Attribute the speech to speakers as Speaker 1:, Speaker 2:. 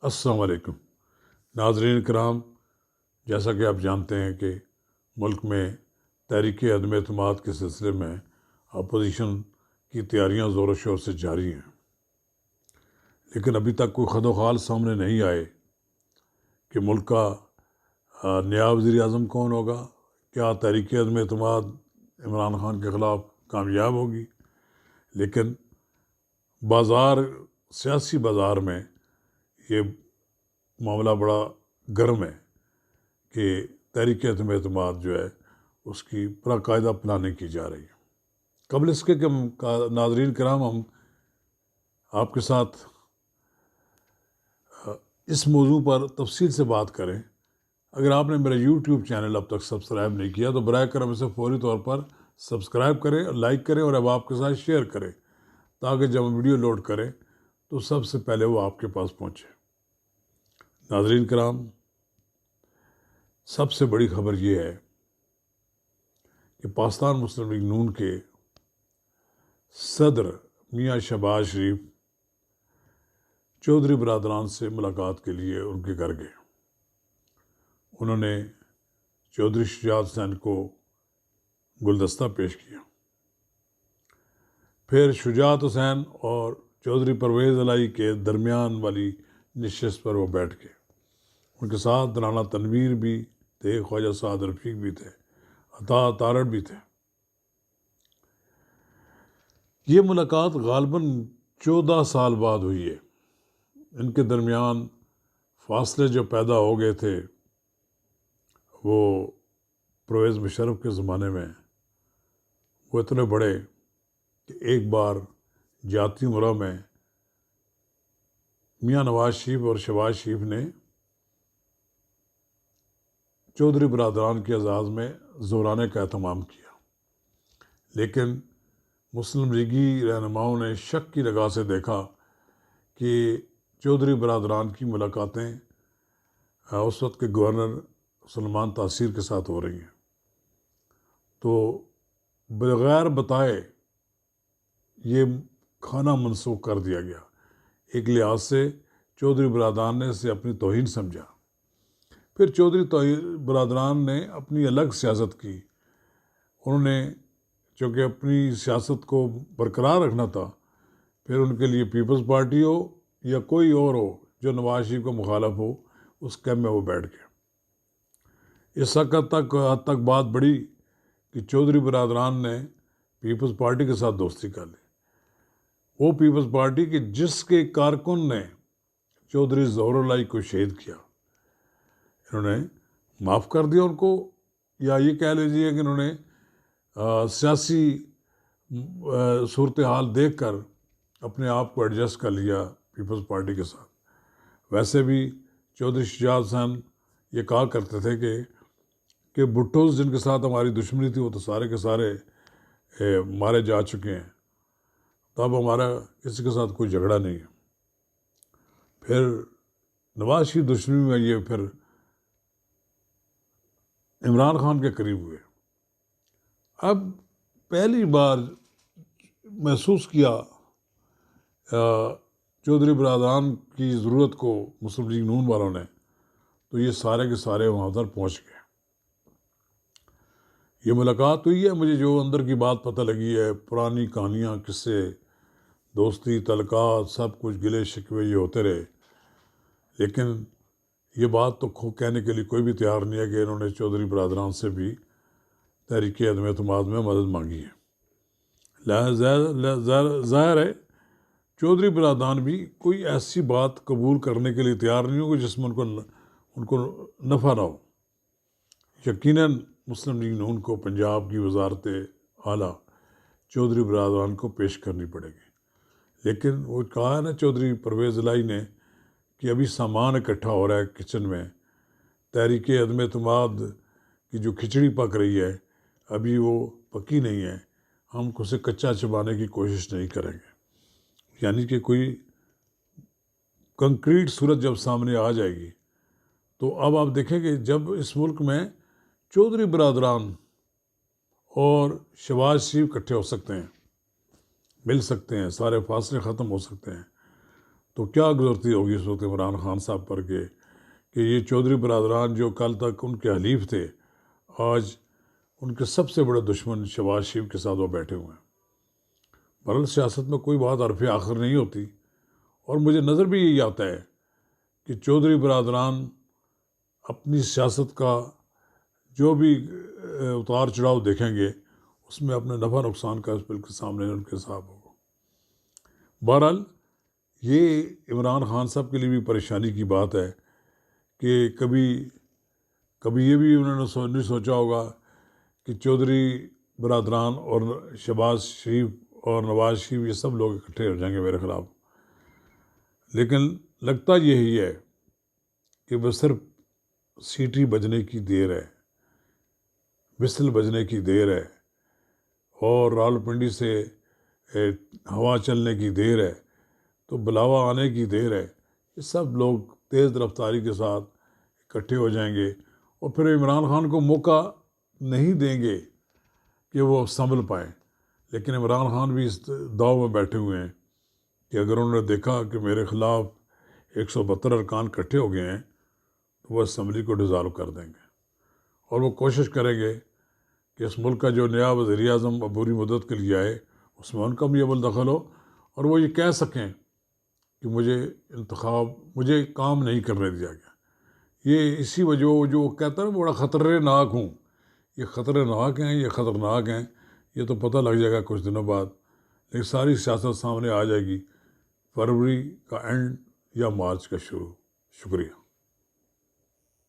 Speaker 1: السلام علیکم ناظرین کرام، جیسا کہ آپ جانتے ہیں کہ ملک میں تحریک عدم اعتماد کے سلسلے میں اپوزیشن کی تیاریاں زور و شور سے جاری ہیں، لیکن ابھی تک کوئی خد و خال سامنے نہیں آئے کہ ملک کا نیا وزیر اعظم کون ہوگا، کیا تحریک عدم اعتماد عمران خان کے خلاف کامیاب ہوگی۔ لیکن سیاسی بازار میں یہ معاملہ بڑا گرم ہے کہ تحریک عدم اعتماد جو ہے اس کی باقاعدہ پلاننگ کی جا رہی ہے۔ قبل اس کے کہ ناظرین کرام ہم آپ کے ساتھ اس موضوع پر تفصیل سے بات کریں، اگر آپ نے میرا یوٹیوب چینل اب تک سبسکرائب نہیں کیا تو برائے کرم اسے فوری طور پر سبسکرائب کریں، لائک کریں اور اب آپ کے ساتھ شیئر کریں، تاکہ جب ہم ویڈیو لوڈ کریں تو سب سے پہلے وہ آپ کے پاس پہنچے۔ ناظرین کرام، سب سے بڑی خبر یہ ہے کہ پاکستان مسلم لیگ نون کے صدر میاں شہباز شریف چودھری برادران سے ملاقات کے لیے ان کے گھر گئے۔ انہوں نے چودھری شجاعت حسین کو گلدستہ پیش کیا، پھر شجاعت حسین اور چودھری پرویز الہی کے درمیان والی نشست پر وہ بیٹھ گئے۔ ان کے ساتھ رانا تنویر بھی تھے، خواجہ سعد رفیق بھی تھے، عطا تارڑ بھی تھے۔ یہ ملاقات غالباً 14 سال بعد ہوئی ہے۔ ان کے درمیان فاصلے جو پیدا ہو گئے تھے وہ پرویز مشرف کے زمانے میں وہ اتنے بڑے کہ ایک بار جاتی مرہ میں میاں نواز شریف اور شہباز شریف نے چودھری برادران کے اعزاز میں زورانے کا اہتمام کیا، لیکن مسلم لیگی رہنماؤں نے شک کی نگاہ سے دیکھا کہ چودھری برادران کی ملاقاتیں اس وقت کے گورنر سلمان تاثیر کے ساتھ ہو رہی ہیں، تو بغیر بتائے یہ کھانا منسوخ کر دیا گیا۔ ایک لحاظ سے چودھری برادران نے اسے اپنی توہین سمجھا۔ پھر چودھری برادران نے اپنی الگ سیاست کی۔ انہوں نے چونکہ اپنی سیاست کو برقرار رکھنا تھا، پھر ان کے لیے پیپلز پارٹی ہو یا کوئی اور ہو جو نواز شریف کا مخالف ہو، اس کیمپ میں وہ بیٹھ گئے۔ اس حد تک بات بڑھی کہ چودھری برادران نے پیپلز پارٹی کے ساتھ دوستی کر لی۔ وہ پیپلز پارٹی کے جس کے کارکن نے چودھری ظہور الہی کو شہید کیا، انہوں نے معاف کر دیا ان کو، یا یہ کہہ لیجیے کہ انہوں نے سیاسی صورتحال دیکھ کر اپنے آپ کو ایڈجسٹ کر لیا پیپلز پارٹی کے ساتھ۔ ویسے بھی چودھری شجاعت حسین یہ کہا کرتے تھے کہ بھٹوز جن کے ساتھ ہماری دشمنی تھی وہ تو سارے کے سارے مارے جا چکے ہیں، تو اب ہمارا کسی کے ساتھ کوئی جھگڑا نہیں ہے۔ پھر نواز شریف دشمنی میں یہ پھر عمران خان کے قریب ہوئے۔ اب پہلی بار محسوس کیا چودھری برادران کی ضرورت کو مسلم لیگ نون والوں نے، تو یہ سارے کے سارے وہاں پر پہنچ گئے۔ یہ ملاقات ہوئی ہے، مجھے جو اندر کی بات پتہ لگی ہے، پرانی کہانیاں، قصے، دوستی، تعلقات، سب کچھ گلے شکوے یہ ہوتے رہے، لیکن یہ بات تو کہنے کے لیے کوئی بھی تیار نہیں ہے کہ انہوں نے چودھری برادران سے بھی تحریک عدم اعتماد میں مدد مانگی ہے۔ ظاہر ہے چودھری برادران بھی کوئی ایسی بات قبول کرنے کے لیے تیار نہیں ہوگی جس میں ان کو نفع نہ ہو۔ یقیناً مسلم لیگ نون کو پنجاب کی وزارت اعلیٰ چودھری برادران کو پیش کرنی پڑے گی، لیکن وہ کہا ہے نا چودھری پرویز الہی نے کہ ابھی سامان اکٹھا ہو رہا ہے کچن میں، تحریک عدم اعتماد کی جو کھچڑی پک رہی ہے ابھی وہ پکی نہیں ہے، ہم اسے کچا چبانے کی کوشش نہیں کریں گے۔ یعنی کہ کوئی کنکریٹ صورت جب سامنے آ جائے گی تو اب آپ دیکھیں کہ جب اس ملک میں چودھری برادران اور شہباز شریف اکٹھے ہو سکتے ہیں، مل سکتے ہیں، سارے فاصلے ختم ہو سکتے ہیں، تو کیا گزرتی ہوگی اس وقت عمران خان صاحب پر کہ یہ چودھری برادران جو کل تک ان کے حلیف تھے، آج ان کے سب سے بڑے دشمن شہباز شریف کے ساتھ وہ بیٹھے ہوئے ہیں۔ بہرحال سیاست میں کوئی بات حرف آخر نہیں ہوتی، اور مجھے نظر بھی یہی آتا ہے کہ چودھری برادران اپنی سیاست کا جو بھی اتار چڑھاؤ دیکھیں گے اس میں اپنے نفع نقصان کا بالکل سامنے ان کے حساب ہوگا۔ بہرحال یہ عمران خان صاحب کے لیے بھی پریشانی کی بات ہے کہ کبھی یہ بھی انہوں نے نہیں سوچا ہوگا کہ چودھری برادران اور شہباز شریف اور نواز شریف یہ سب لوگ اکٹھے ہو جائیں گے میرے خلاف، لیکن لگتا یہی ہے کہ بس صرف سیٹی بجنے کی دیر ہے، وسل بجنے کی دیر ہے، اور راولپنڈی سے ہوا چلنے کی دیر ہے، تو بلاوا آنے کی دیر ہے۔ یہ سب لوگ تیز رفتاری کے ساتھ اکٹھے ہو جائیں گے، اور پھر عمران خان کو موقع نہیں دیں گے کہ وہ سنبھل پائیں۔ لیکن عمران خان بھی اس داؤ میں بیٹھے ہوئے ہیں کہ اگر انہوں نے دیکھا کہ میرے خلاف 172 ارکان اکٹھے ہو گئے ہیں تو وہ اسمبلی کو ڈیزالو کر دیں گے، اور وہ کوشش کریں گے کہ اس ملک کا جو نیا وزیر اعظم عبوری مدت کے لیے آئے اس میں ان کا بھی اول دخل ہو، اور وہ یہ کہہ سکیں کہ مجھے کام نہیں کرنے دیا گیا۔ یہ اسی وجہ جو وہ کہتا ہے بڑا خطرناک ہوں، یہ خطرناک ہیں، یہ خطرناک ہیں، یہ تو پتہ لگ جائے گا کچھ دنوں بعد، لیکن ساری سیاست سامنے آ جائے گی، فروری کا اینڈ یا مارچ کا شروع۔ شکریہ۔